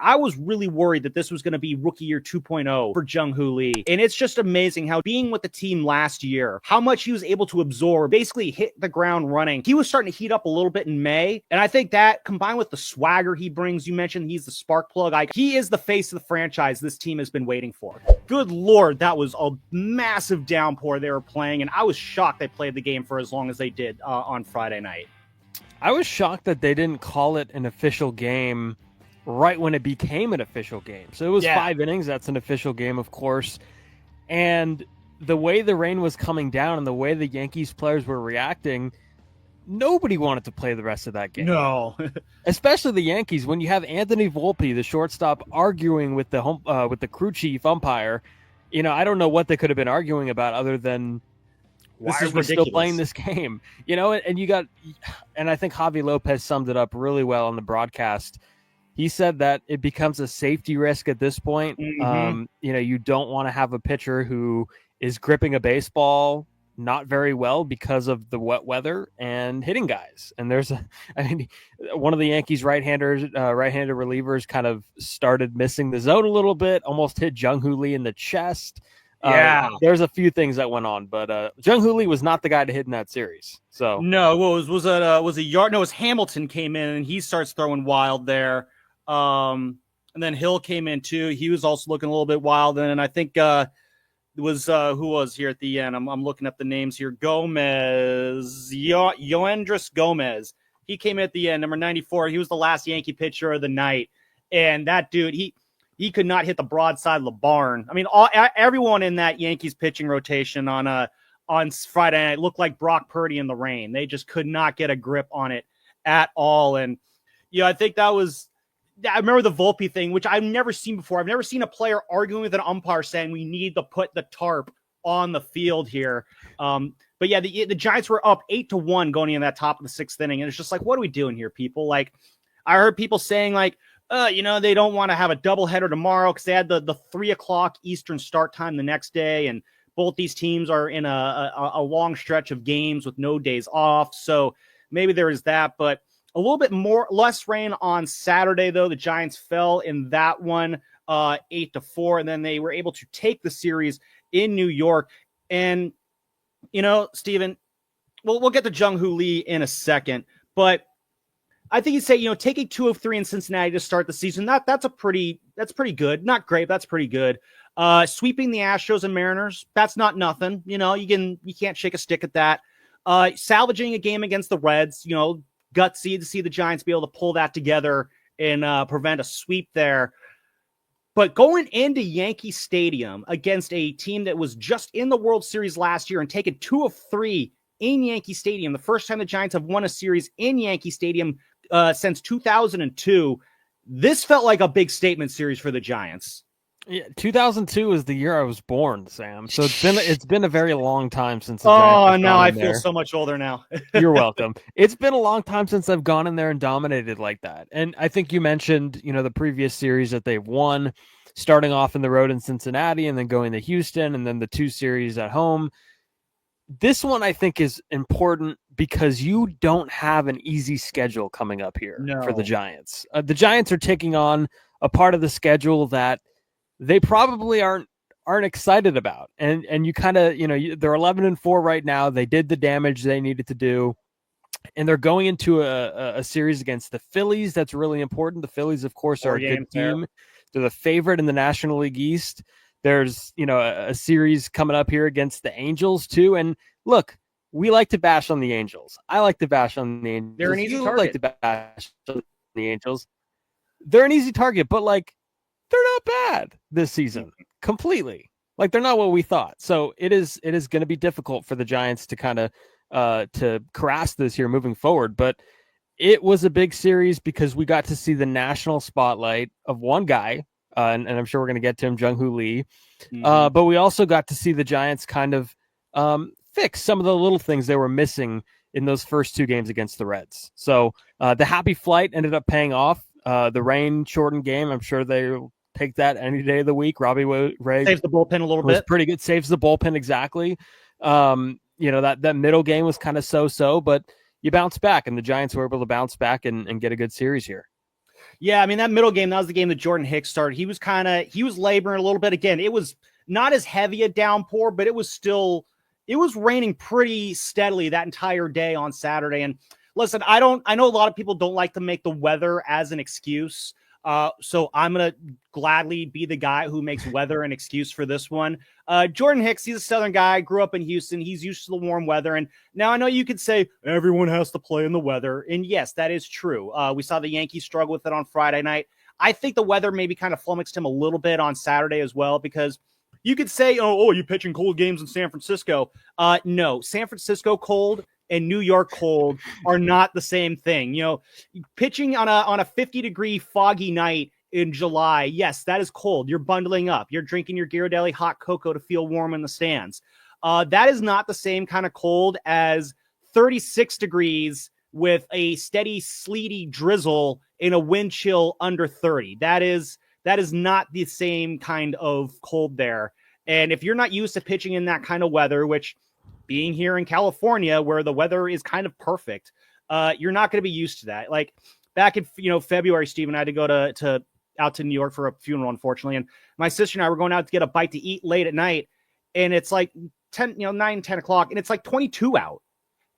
I was really worried that this was going to be rookie year 2.0 for Jung Ho Lee. And it's just amazing how being with the team last year, how much he was able to absorb, basically hit the ground running. He was starting to heat up a little bit in May. And I think that combined with the swagger he brings, you mentioned he's the spark plug. He is the face of the franchise this team has been waiting for. Good Lord, that was a massive downpour they were playing. And I was shocked they played the game for as long as they did on Friday night. I was shocked that they didn't call it an official game right when it became an official game. So it was 5 innings. That's an official game, of course. And the way the rain was coming down and the way the Yankees players were reacting, nobody wanted to play the rest of that game. No. Especially the Yankees. When you have Anthony Volpe, the shortstop, arguing with the crew chief umpire, I don't know what they could have been arguing about other than why are we still playing this game? And I think Javi Lopez summed it up really well on the broadcast. He said that it becomes a safety risk at this point. Mm-hmm. You don't want to have a pitcher who is gripping a baseball not very well because of the wet weather and hitting guys. And one of the Yankees right-handed relievers kind of started missing the zone a little bit, almost hit Jung Ho Lee in the chest. There's a few things that went on, but Jung Ho Lee was not the guy to hit in that series. So no, it was Hamilton came in and he starts throwing wild there. And then Hill came in too. He was also looking a little bit wild. And I think it was who was here at the end. I'm looking up the names here. Gomez, Yoendris Gomez. He came in at the end, number 94. He was the last Yankee pitcher of the night. And that dude, he could not hit the broadside of the barn. I mean, everyone in that Yankees pitching rotation on Friday night looked like Brock Purdy in the rain. They just could not get a grip on it at all. And I think I remember the Volpe thing, which I've never seen before. I've never seen a player arguing with an umpire saying we need to put the tarp on the field here. But yeah, the Giants were up 8-1 going in that top of the 6th inning. And it's just like, what are we doing here, people? Like, I heard people saying like, they don't want to have a doubleheader tomorrow because they had the 3:00 Eastern start time the next day. And both these teams are in a long stretch of games with no days off. So maybe there is that, but a little bit less rain on Saturday, though. The Giants fell in that one 8-4, and then they were able to take the series in New York. And, Steven, we'll get to Jung Ho Lee in a second, but I think you'd say, taking 2 of 3 in Cincinnati to start the season, that's pretty good. Not great, but that's pretty good. Sweeping the Astros and Mariners, that's not nothing. You can't shake a stick at that. Salvaging a game against the Reds, gutsy to see the Giants be able to pull that together and prevent a sweep there. But going into Yankee Stadium against a team that was just in the World Series last year and taking 2 of 3 in Yankee Stadium, the first time the Giants have won a series in Yankee Stadium since 2002, this felt like a big statement series for the Giants. Yeah, 2002 is the year I was born, Sam. So it's been a very long time since. I feel so much older now. You're welcome. It's been a long time since I've gone in there and dominated like that. And I think you mentioned, the previous series that they've won, starting off in the road in Cincinnati and then going to Houston and then the 2 series at home. This one I think is important because you don't have an easy schedule coming up here for the Giants. The Giants are taking on a part of the schedule that they probably aren't excited about. And you kind of, they're 11-4 right now. They did the damage they needed to do. And they're going into a series against the Phillies. That's really important. The Phillies, of course, are a good team. They're the favorite in the National League East. There's, a series coming up here against the Angels too. And look, we like to bash on the Angels. I like to bash on the Angels. They're an easy target. Like to bash on the Angels. They're an easy target, but they're not bad this season completely. They're not what we thought. So it is going to be difficult for the Giants to kind of to grasp this here moving forward. But it was a big series because we got to see the national spotlight of one guy, and I'm sure we're going to get to him, Jung Ho Lee. Mm-hmm. But we also got to see the Giants kind of fix some of the little things they were missing in those first 2 games against the Reds. So the happy flight ended up paying off. The rain shortened game, I'm sure they'll take that any day of the week. Robbie Ray saves the bullpen a little bit. Pretty good. Saves the bullpen, exactly. That middle game was kind of so-so, but you bounce back, and the Giants were able to bounce back and get a good series here. Yeah, I mean, that middle game, that was the game that Jordan Hicks started. He was laboring a little bit. Again, it was not as heavy a downpour, but it was raining pretty steadily that entire day on Saturday. And listen, I know a lot of people don't like to make the weather as an excuse. So I'm going to gladly be the guy who makes weather an excuse for this one. Jordan Hicks, he's a Southern guy, grew up in Houston. He's used to the warm weather. And now I know you could say everyone has to play in the weather. And yes, that is true. We saw the Yankees struggle with it on Friday night. I think the weather maybe kind of flummoxed him a little bit on Saturday as well, because you could say, oh, you pitching cold games in San Francisco. No, San Francisco cold and New York cold are not the same thing. You know, pitching on a 50-degree foggy night in July, yes, that is cold. You're bundling up. You're drinking your Ghirardelli hot cocoa to feel warm in the stands. That is not the same kind of cold as 36 degrees with a steady, sleety drizzle in a wind chill under 30. That is not the same kind of cold there. And if you're not used to pitching in that kind of weather, which being here in California where the weather is kind of perfect, you're not going to be used to that. Like back in February, Steven, I had to go to out to New York for a funeral, unfortunately. And my sister and I were going out to get a bite to eat late at night. And it's like 9, 10 o'clock, and it's like 22 out.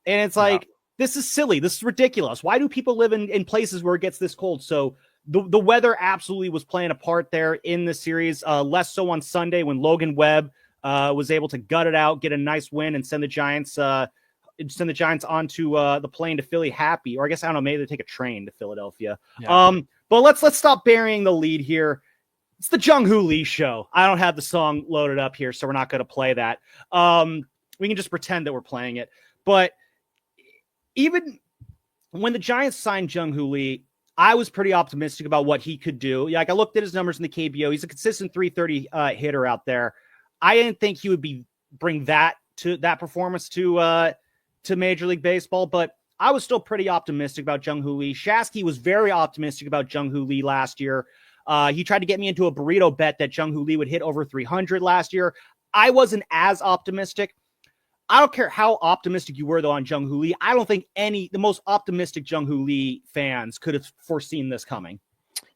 And it's like, This is silly. This is ridiculous. Why do people live in places where it gets this cold? So the weather absolutely was playing a part there in the series. Less so on Sunday when Logan Webb was able to gut it out, get a nice win, and send the Giants onto the plane to Philly happy. Or I guess, I don't know, maybe they take a train to Philadelphia. Yeah. But let's stop burying the lead here. It's the Jung Ho Lee show. I don't have the song loaded up here, so we're not going to play that. We can just pretend that we're playing it. But even when the Giants signed Jung Ho Lee, I was pretty optimistic about what he could do. Like, I looked at his numbers in the KBO. He's a consistent 330 hitter out there. I didn't think he would bring that performance to Major League Baseball, but I was still pretty optimistic about Jung Ho Lee. Shasky was very optimistic about Jung Ho Lee last year. He tried to get me into a burrito bet that Jung Ho Lee would hit over 300 last year. I wasn't as optimistic. I don't care how optimistic you were, though, on Jung Ho Lee. I don't think the most optimistic Jung Ho Lee fans could have foreseen this coming.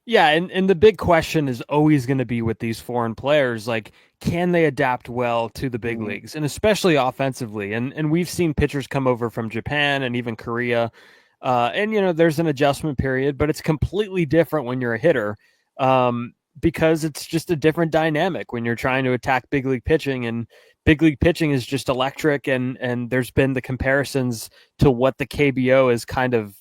Yeah, and the big question is always going to be with these foreign players, like, can they adapt well to the big leagues, and especially offensively? And we've seen pitchers come over from Japan and even Korea, and there's an adjustment period, but it's completely different when you're a hitter, because it's just a different dynamic when you're trying to attack big league pitching, and big league pitching is just electric, and there's been the comparisons to what the KBO is kind of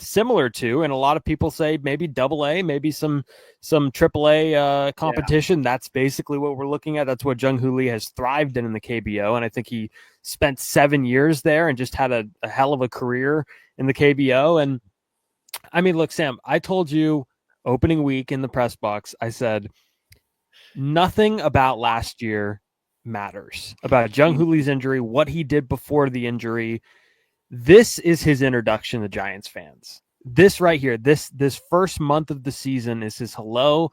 similar to, and a lot of people say maybe AA, maybe some AAA competition. Yeah. That's basically what we're looking at. That's what Jung Ho Lee has thrived in the KBO, and I think he spent 7 years there and just had a hell of a career in the KBO. And I mean, look, Sam, I told you opening week in the press box, I said nothing about last year matters, about Jung Ho Lee's injury, what he did before the injury. This is his introduction to Giants fans. This right here, this first month of the season is his hello.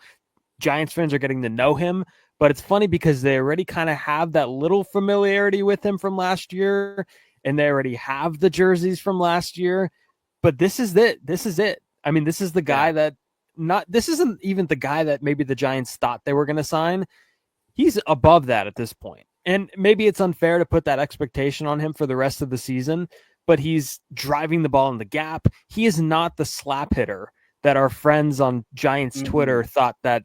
Giants fans are getting to know him, but it's funny because they already kind of have that little familiarity with him from last year, and they already have the jerseys from last year. But this is it. This is it. I mean, this is the guy this isn't even the guy that maybe the Giants thought they were going to sign. He's above that at this point. And maybe it's unfair to put that expectation on him for the rest of the season, but he's driving the ball in the gap. He is not the slap hitter that our friends on Giants Twitter thought that,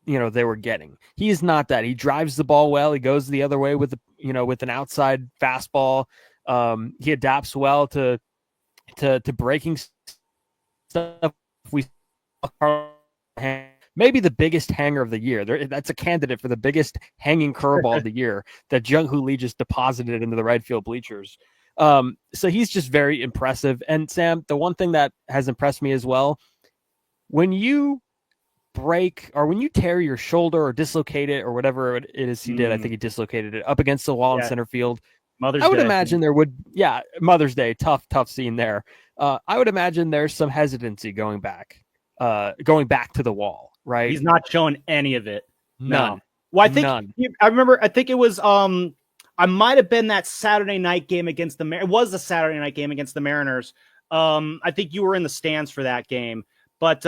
they were getting. He is not that. He drives the ball well. He goes the other way with an outside fastball. He adapts well to breaking stuff. We maybe the biggest hanger of the year. That's a candidate for the biggest hanging curveball of the year that Jung Ho Lee just deposited into the right field bleachers. So he's just very impressive. And Sam, the one thing that has impressed me as well, when you break or when you tear your shoulder or dislocate it or whatever it is he did, I think he dislocated it up against the wall in center field. Mother's I would Day. imagine there would, Mother's Day, tough scene there. I would imagine there's some hesitancy going back to the wall, right? He's not showing any of it. None. No. Well, I think it was, I might have been that Saturday night game against the Mariners. It was the Saturday night game against the Mariners. I think you were in the stands for that game, but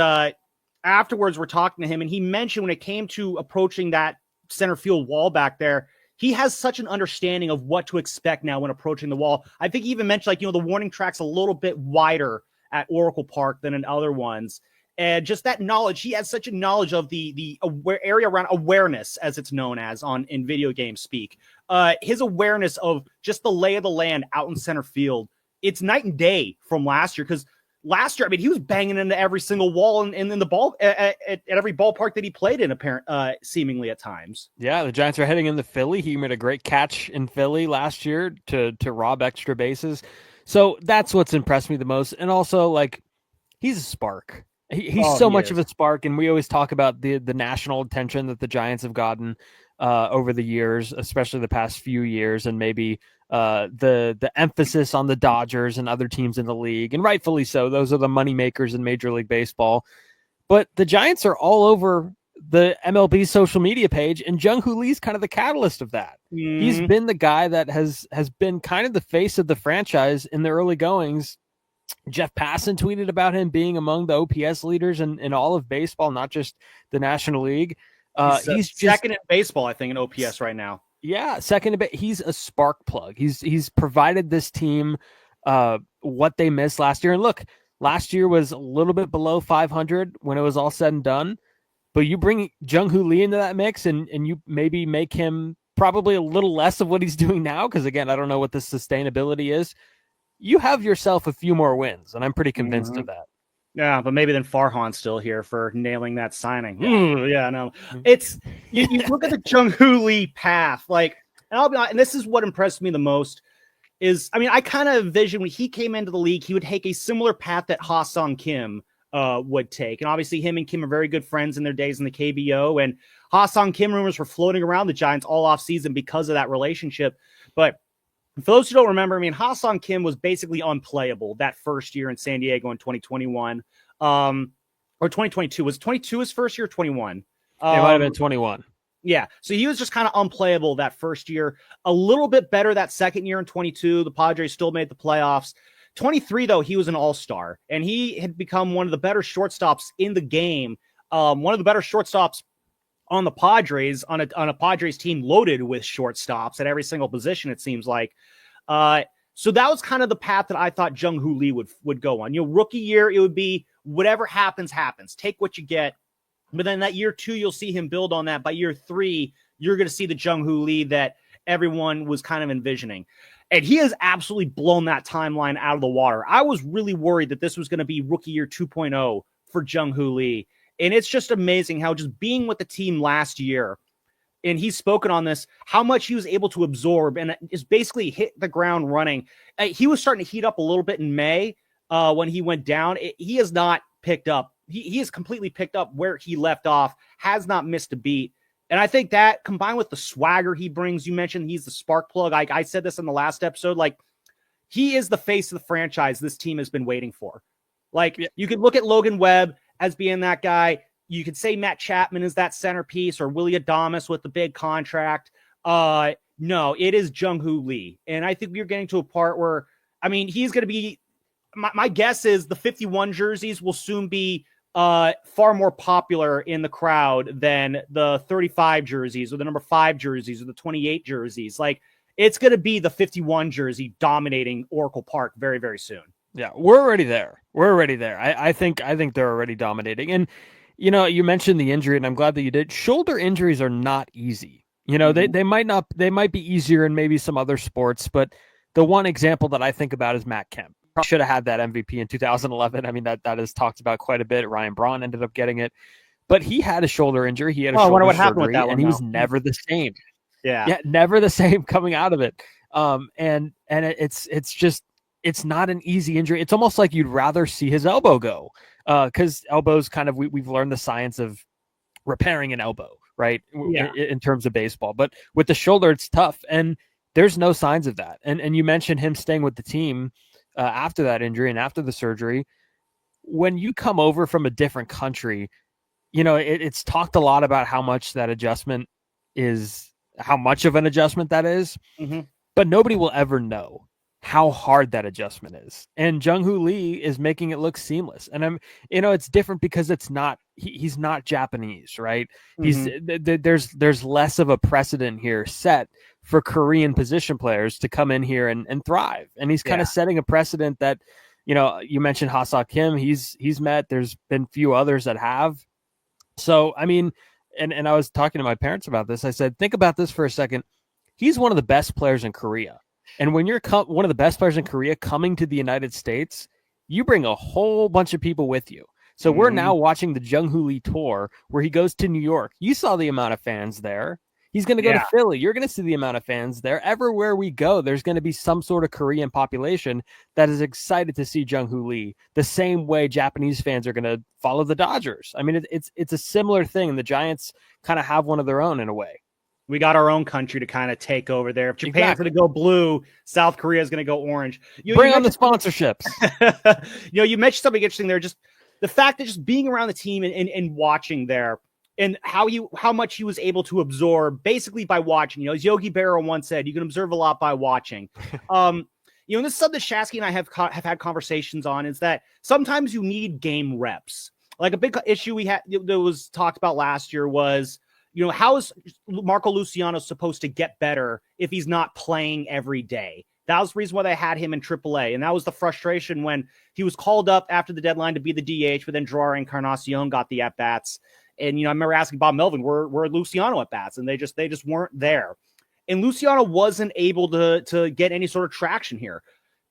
afterwards we're talking to him, and he mentioned when it came to approaching that center field wall back there, he has such an understanding of what to expect now when approaching the wall. I think he even mentioned, like, the warning track's a little bit wider at Oracle Park than in other ones. And just that knowledge, he has such a knowledge of the area around awareness, as it's known as in video game speak. His awareness of just the lay of the land out in center field, it's night and day from last year. Because last year, I mean, he was banging into every single wall and in the ball at every ballpark that he played in, seemingly at times. Yeah, the Giants are heading into Philly. He made a great catch in Philly last year to rob extra bases. So that's what's impressed me the most. And also, like, he's a spark. He's so much of a spark, and we always talk about the national attention that the Giants have gotten over the years, especially the past few years, and maybe the emphasis on the Dodgers and other teams in the league, and rightfully so. Those are the money makers in Major League Baseball. But the Giants are all over the MLB social media page, and Jung Ho Lee's kind of the catalyst of that. Mm-hmm. He's been the guy that has been kind of the face of the franchise in the early goings. Jeff Passan tweeted about him being among the OPS leaders in all of baseball, not just the National League. He's second in baseball, I think, in OPS right now. Yeah, second. He's a spark plug. He's provided this team what they missed last year. And look, last year was a little bit below 500 when it was all said and done. But you bring Jung Ho Lee into that mix, and you maybe make him probably a little less of what he's doing now, because, again, I don't know what the sustainability is. You have yourself a few more wins, and I'm pretty convinced of that. Yeah, but maybe then Farhan's still here for nailing that signing. Yeah, no. It's you look at the Jung Ho Lee path, like, and I'll be honest, and this is what impressed me the most is, I mean, I kind of envisioned when he came into the league, he would take a similar path that Ha-Sung Kim would take. And obviously him and Kim are very good friends in their days in the KBO, and Ha-Sung Kim rumors were floating around the Giants all off season because of that relationship. But for those who don't remember, I mean, Ha-Sung Kim was basically unplayable that first year in San Diego in 2021, or 2022. Was 22 his first year or 21? It might have been 21. Yeah, so he was just kind of unplayable that first year. A little bit better that second year in 22. The Padres still made the playoffs. 23, though, he was an all-star, and he had become one of the better shortstops in the game, one of the better shortstops on the Padres, on a Padres team loaded with shortstops at every single position, it seems like. So that was kind of the path that I thought Jung Ho Lee would go on. Rookie year, it would be whatever happens, happens. Take what you get. But then that year 2, you'll see him build on that. By year 3, you're going to see the Jung Ho Lee that everyone was kind of envisioning. And he has absolutely blown that timeline out of the water. I was really worried that this was going to be rookie year 2.0 for Jung Ho Lee. And it's just amazing how just being with the team last year, and he's spoken on this, how much he was able to absorb and just basically hit the ground running. He was starting to heat up a little bit in May when he went down. He has not picked up. He has completely picked up where he left off, has not missed a beat. And I think that combined with the swagger he brings, you mentioned he's the spark plug. I said this in the last episode, like, he is the face of the franchise this team has been waiting for. Like, you could look at Logan Webb as being that guy. You could say Matt Chapman is that centerpiece, or Willie Adames with the big contract. No, it is Jung Ho Lee. And I think we're getting to a part where, I mean, he's going to be, my guess is the 51 jerseys will soon be far more popular in the crowd than the 35 jerseys or the number 5 jerseys or the 28 jerseys. Like, it's going to be the 51 jersey dominating Oracle Park very, very soon. Yeah, we're already there. I think they're already dominating. And, you mentioned the injury, and I'm glad that you did. Shoulder injuries are not easy. They might be easier in maybe some other sports, but the one example that I think about is Matt Kemp. Probably should have had that MVP in 2011. I mean, that is talked about quite a bit. Ryan Braun ended up getting it, but he had a shoulder injury. He had a shoulder I wonder what happened with that one, and he was never the same. Yeah, never the same coming out of it. And it's not an easy injury. It's almost like you'd rather see his elbow go, because elbows kind of we've learned the science of repairing an elbow, right? Yeah. In terms of baseball, but with the shoulder, it's tough, and there's no signs of that. And you mentioned him staying with the team after that injury and after the surgery. When you come over from a different country, it's talked a lot about how much that adjustment is, how much of an adjustment that is, but nobody will ever know how hard that adjustment is. And Jung Ho Lee is making it look seamless. And it's different because it's not he's not Japanese, right? He's Mm-hmm. there's less of a precedent here set for Korean position players to come in here and thrive. And he's kind Yeah. of setting a precedent that, you mentioned Hasa Kim, he's met. There's been few others that have. So, I mean, and I was talking to my parents about this. I said, think about this for a second. He's one of the best players in Korea. And when you're one of the best players in Korea coming to the United States, you bring a whole bunch of people with you. So we're Mm-hmm. now watching the Jung Ho Lee tour where he goes to New York. You saw the amount of fans there. He's going to go to Yeah. Philly. You're going to see the amount of fans there. Everywhere we go, there's going to be some sort of Korean population that is excited to see Jung Ho Lee, the same way Japanese fans are going to follow the Dodgers. I mean, it's a similar thing. The Giants kind of have one of their own in a way. We got our own country to kind of take over there. If Japan's Exactly. going to go blue, South Korea is going to go orange. Bring on the sponsorships. You mentioned something interesting there. Just the fact that just being around the team and watching there, and how much he was able to absorb basically by watching. As Yogi Berra once said, you can observe a lot by watching. And this is something that Shasky and I have had conversations on, is that sometimes you need game reps. Like a big issue we had that was talked about last year was, how is Marco Luciano supposed to get better if he's not playing every day? That was the reason why they had him in AAA. And that was the frustration when he was called up after the deadline to be the DH, but then Joao Encarnacion got the at-bats. And, I remember asking Bob Melvin, where Luciano at-bats? And they just weren't there. And Luciano wasn't able to get any sort of traction here.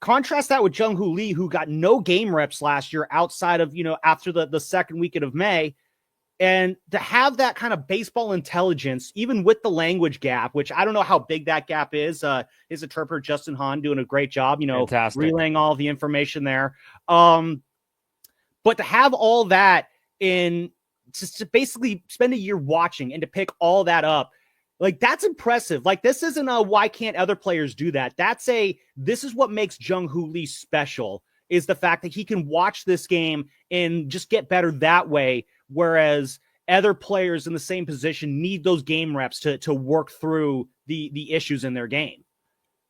Contrast that with Jung Ho Lee, who got no game reps last year outside of, after the second weekend of May. And to have that kind of baseball intelligence, even with the language gap, which I don't know how big that gap is. His interpreter, Justin Hahn, doing a great job, Fantastic. relaying all the information there. But to have all that in, just to basically spend a year watching and to pick all that up, like, that's impressive. Like, this isn't a why can't other players do that? This is what makes Jung Ho Lee special, is the fact that he can watch this game and just get better that way. Whereas other players in the same position need those game reps to work through the issues in their game.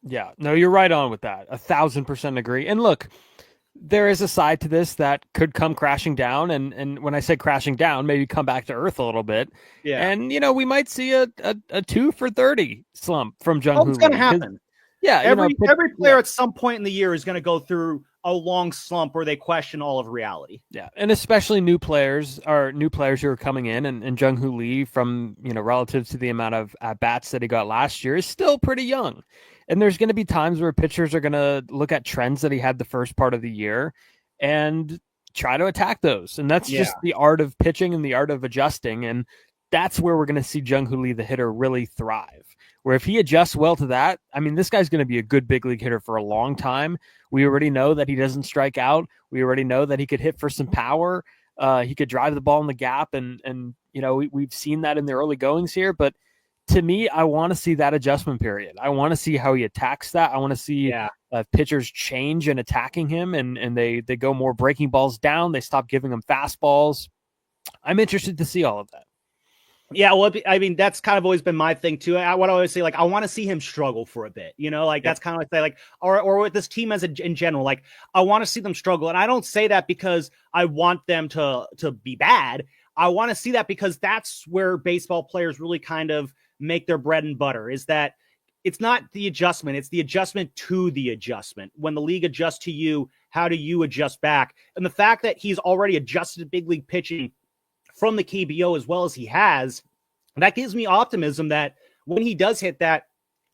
Yeah, no, you're right on with that. 1,000% agree. And look, there is a side to this that could come crashing down. And when I say crashing down, maybe come back to earth a little bit. Yeah. And, we might see a 2 for 30 slump from Jung Ho Lee. It's going to happen. Yeah. Every player at some point in the year is going to go through a long slump where they question all of reality. Yeah. And especially new players who are coming in, and Jung Ho Lee, from, relative to the amount of at-bats that he got last year, is still pretty young. And there's going to be times where pitchers are going to look at trends that he had the first part of the year and try to attack those. And that's just the art of pitching and the art of adjusting. And that's where we're going to see Jung Ho Lee, the hitter, really thrive. Where if he adjusts well to that, I mean, this guy's going to be a good big league hitter for a long time. We already know that he doesn't strike out. We already know that he could hit for some power. He could drive the ball in the gap. And we've seen that in the early goings here. But to me, I want to see that adjustment period. I want to see how he attacks that. I want to see pitchers change in attacking him, and they go more breaking balls down. They stop giving him fastballs. I'm interested to see all of that. Yeah, well, I mean, that's kind of always been my thing too. I always say, like, I want to see him struggle for a bit, that's kind of like, or with this team in general, like, I want to see them struggle. And I don't say that because I want them to be bad. I want to see that because that's where baseball players really kind of make their bread and butter, is that it's not the adjustment, it's the adjustment to the adjustment. When the league adjusts to you, how do you adjust back? And the fact that he's already adjusted to big league pitching from the KBO as well as he has, that gives me optimism that when he does hit that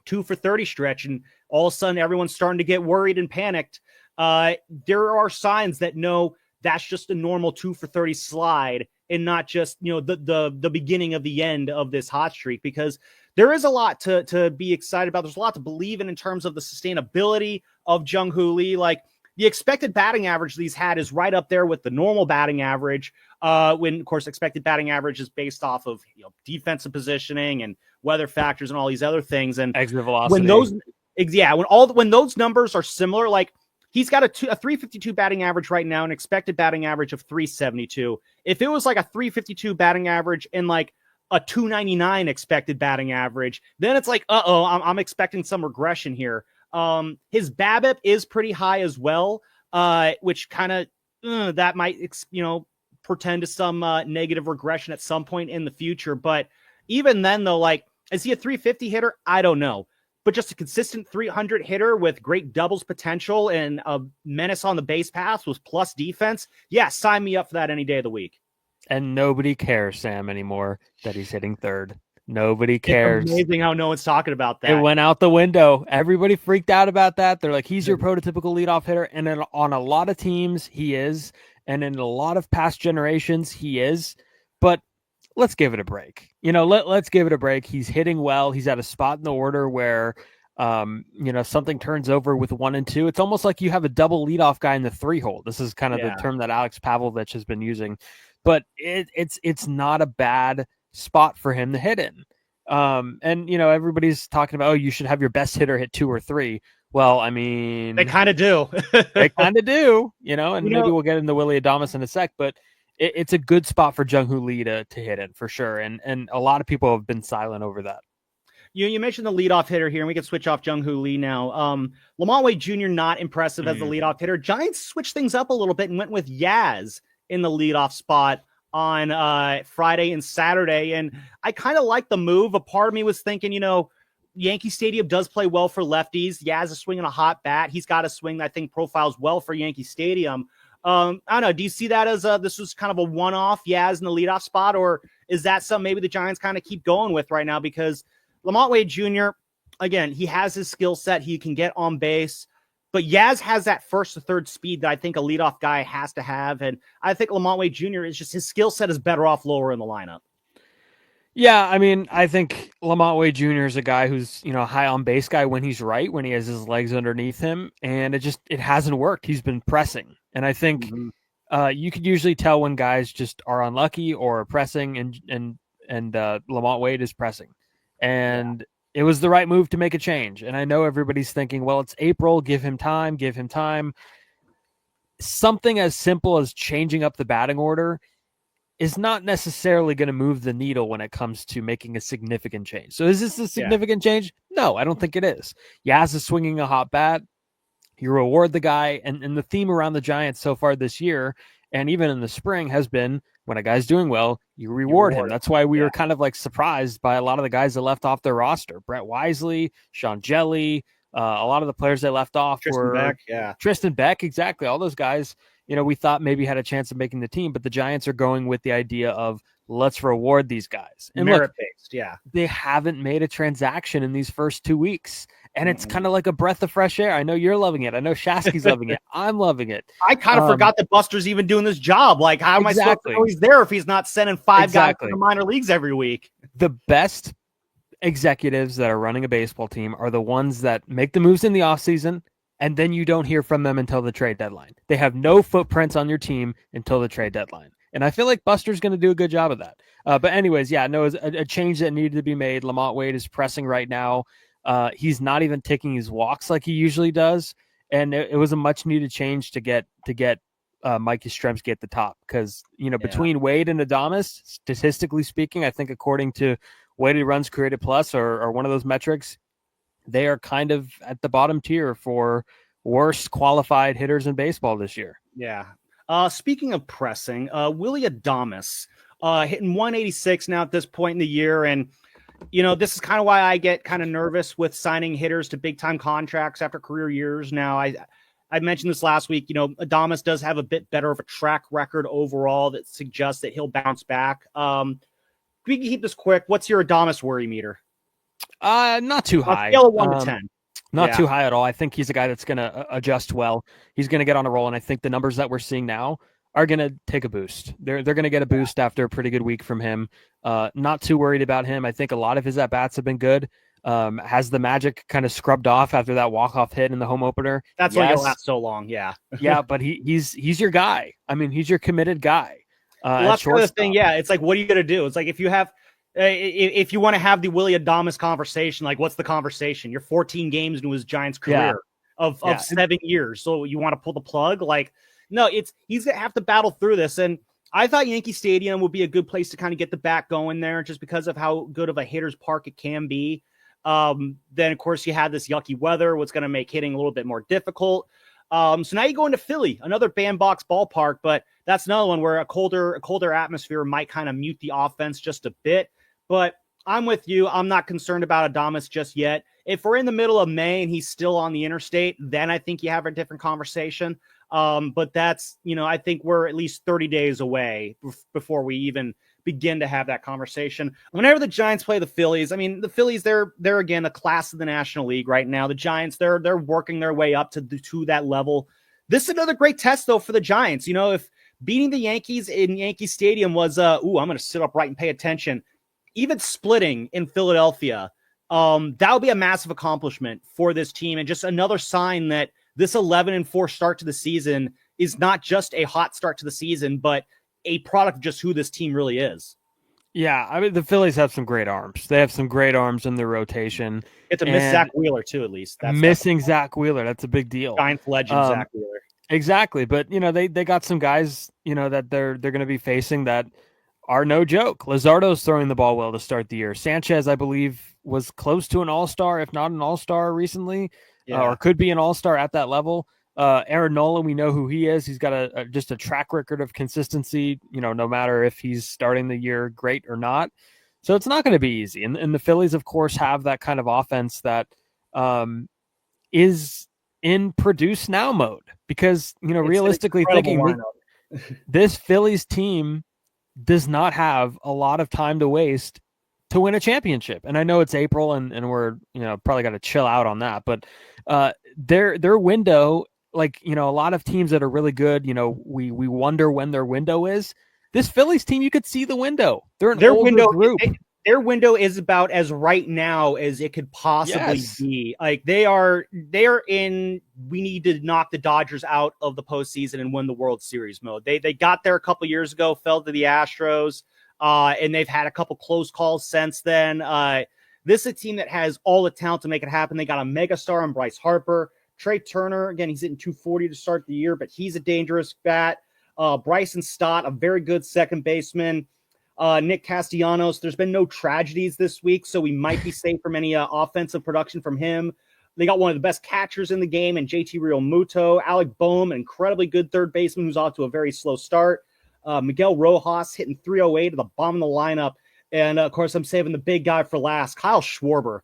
2 for 30 stretch and all of a sudden everyone's starting to get worried and panicked, there are signs that no, that's just a normal 2 for 30 slide and not just, the beginning of the end of this hot streak, because there is a lot to be excited about. There's a lot to believe in terms of the sustainability of Jung Ho Lee. Like, the expected batting average that he's had is right up there with the normal batting average. When, of course, expected batting average is based off of defensive positioning and weather factors and all these other things. And exit velocity. When those numbers are similar, like, he's got a 352 batting average right now, an expected batting average of 372. If it was like a 352 batting average and like a 299 expected batting average, then it's like, I'm expecting some regression here. His BABIP is pretty high as well, which kind of that might portend to some negative regression at some point in the future. But even then, though, like, is he a 350 hitter? I don't know. But just a consistent 300 hitter with great doubles potential and a menace on the base paths with plus defense. Yeah, sign me up for that any day of the week. And nobody cares, Sam, anymore that he's hitting third. Nobody cares. It's amazing how no one's talking about that. It went out the window. Everybody freaked out about that. They're like, he's your prototypical leadoff hitter. And then on a lot of teams, he is. And in a lot of past generations, he is. But let's give it a break. Let's give it a break. He's hitting well. He's at a spot in the order where, something turns over with 1 and 2. It's almost like you have a double leadoff guy in the 3-hole. This is kind of the term that Alex Pavlovich has been using. But it's not a bad spot for him to hit in. Everybody's talking about, you should have your best hitter hit 2 or 3. Well, I mean, they kind of do. They kind of do, maybe we'll get into Willy Adames in a sec, but it's a good spot for Jung Ho Lee to hit in for sure. And a lot of people have been silent over that. You mentioned the leadoff hitter here, and we can switch off Jung Ho Lee now. Lamont Wade Jr. not impressive as the leadoff hitter. Giants switched things up a little bit and went with Yaz in the leadoff spot on Friday and Saturday. And I kind of like the move. A part of me was thinking, Yankee Stadium does play well for lefties. Yaz is swinging a hot bat. He's got a swing that I think profiles well for Yankee Stadium. I don't know. Do you see that as this was kind of a one-off Yaz in the leadoff spot, or is that something maybe the Giants kind of keep going with right now? Because Lamont Wade Jr., again, he has his skill set. He can get on base. But Yaz has that first to third speed that I think a leadoff guy has to have. And I think Lamont Wade Jr. is just, his skill set is better off lower in the lineup. Yeah, I mean, I think Lamont Wade Jr. is a guy who's, high on base guy when he's right, when he has his legs underneath him. And it hasn't worked. He's been pressing. And I think you could usually tell when guys just are unlucky or pressing, and Lamont Wade is pressing. And it was the right move to make a change. And I know everybody's thinking, well, it's April, give him time. Something as simple as changing up the batting order is not necessarily going to move the needle when it comes to making a significant change. So is this a significant change? No, I don't think it is. Yaz is swinging a hot bat. You reward the guy. And the theme around the Giants so far this year, and even in the spring, has been when a guy's doing well, you reward him. That's why we were kind of like surprised by a lot of the guys that left off their roster. Brett Wisely, Sean Jelly, a lot of the players they left off Tristan Beck, exactly. All those guys, we thought maybe had a chance of making the team, but the Giants are going with the idea of let's reward these guys. And merit-based, they haven't made a transaction in these first 2 weeks. And it's kind of like a breath of fresh air. I know you're loving it. I know Shasky's loving it. I'm loving it. I kind of forgot that Buster's even doing this job. Like, how am I supposed to know he's there if he's not sending 5 guys to the minor leagues every week? The best executives that are running a baseball team are the ones that make the moves in the offseason, and then you don't hear from them until the trade deadline. They have no footprints on your team until the trade deadline. And I feel like Buster's going to do a good job of that. But anyways, it's a change that needed to be made. Lamont Wade is pressing right now. He's not even taking his walks like he usually does. And it was a much needed change to get Mike Yastrzemski at the top. Because, between Wade and Adames, statistically speaking, I think according to weighted runs created plus or one of those metrics, they are kind of at the bottom tier for worst qualified hitters in baseball this year. Yeah. Speaking of pressing, Willy Adames hitting 186 now at this point in the year. And, this is kind of why I get kind of nervous with signing hitters to big time contracts after career years. Now, I mentioned this last week, Adames does have a bit better of a track record overall that suggests that he'll bounce back. We can keep this quick. What's your Adames worry meter? Not too high. Scale of 1 to 10. Not too high at all. I think he's a guy that's going to adjust well. He's going to get on a roll, and I think the numbers that we're seeing now are going to take a boost. They're going to get a boost after a pretty good week from him. Not too worried about him. I think a lot of his at-bats have been good. Has the magic kind of scrubbed off after that walk-off hit in the home opener? That's why he'll last so long, yeah. Yeah, but he's your guy. I mean, he's your committed guy. That's kind of the thing, yeah. It's like, what are you going to do? It's like if you want to have the Willy Adames conversation, like what's the conversation? You're 14 games into his Giants career of 7 years. So you want to pull the plug? Like, no, he's going to have to battle through this. And I thought Yankee Stadium would be a good place to kind of get the bat going there just because of how good of a hitter's park it can be. Then, of course, you have this yucky weather, what's going to make hitting a little bit more difficult. So now you go into Philly, another bandbox ballpark, but that's another one where a colder atmosphere might kind of mute the offense just a bit. But I'm with you. I'm not concerned about Adames just yet. If we're in the middle of May and he's still on the interstate, then I think you have a different conversation. But that's, I think we're at least 30 days away before we even begin to have that conversation. Whenever the Giants play the Phillies, the Phillies, they're again a class of the National League right now. The Giants, they're working their way up to that level. This is another great test though for the Giants. If beating the Yankees in Yankee Stadium was I'm going to sit upright and pay attention. Even splitting in Philadelphia, that would be a massive accomplishment for this team, and just another sign that this 11-4 start to the season is not just a hot start to the season, but a product of just who this team really is. Yeah, the Phillies have some great arms. They have some great arms in their rotation. It's a miss Zach Wheeler too, at least. Missing Zach Wheeler, that's a big deal. Giants legend Zach Wheeler. Exactly, but they got some guys that they're going to be facing that are no joke. Luzardo's throwing the ball well to start the year. Sanchez, I believe, was close to an all-star, if not an all-star recently, or could be an all-star at that level. Aaron Nola, we know who he is. He's got just a track record of consistency, no matter if he's starting the year great or not. So it's not going to be easy. And the Phillies, of course, have that kind of offense that is in produce now mode because, realistically thinking, this Phillies team does not have a lot of time to waste to win a championship. And I know it's April and we're, probably got to chill out on that, but their window, like, a lot of teams that are really good, we wonder when their window is. This Phillies team, you could see the window. They're an older window group. Their window is about as right now as it could possibly be. Like they are in, we need to knock the Dodgers out of the postseason and win the World Series mode. They got there a couple years ago, fell to the Astros, and they've had a couple close calls since then. This is a team that has all the talent to make it happen. They got a megastar in Bryce Harper. Trey Turner, again, he's hitting 240 to start the year, but he's a dangerous bat. Bryson Stott, a very good second baseman. Nick Castellanos, there's been no tragedies this week, so we might be safe from any offensive production from him. They got one of the best catchers in the game, and JT Realmuto. Alec Boehm, an incredibly good third baseman who's off to a very slow start. Miguel Rojas hitting 308 at the bottom of the lineup. And, of course, I'm saving the big guy for last, Kyle Schwarber.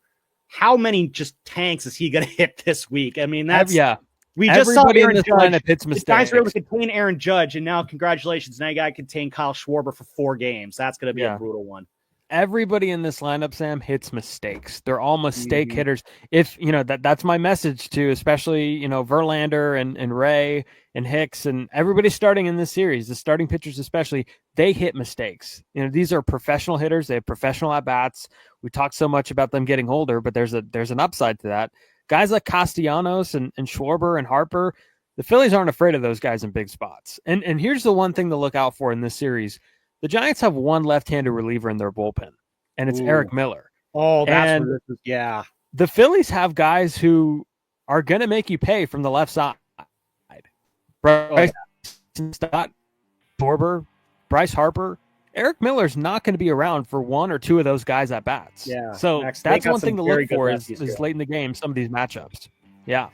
How many just tanks is he going to hit this week? That's... Yeah. We just saw Aaron Judge. Hits mistakes. The guys were able to contain Aaron Judge, and now congratulations, now you got to contain Kyle Schwarber for 4 games. That's going to be a brutal one. Everybody in this lineup, Sam, hits mistakes. They're all mistake hitters. If that's my message to, especially Verlander and Ray and Hicks and everybody starting in this series, the starting pitchers especially, they hit mistakes. These are professional hitters. They have professional at bats. We talk so much about them getting older, but there's an upside to that. Guys like Castellanos and Schwarber and Harper, the Phillies aren't afraid of those guys in big spots. And here's the one thing to look out for in this series. The Giants have one left-handed reliever in their bullpen, and it's Eric Miller. Oh, that's what this is. Yeah. The Phillies have guys who are going to make you pay from the left side. Bryce Stott, Schwarber, Bryce Harper. Eric Miller's not going to be around for one or two of those guys at bats. Yeah. So that's one thing to look for is late in the game, some of these matchups. Yeah.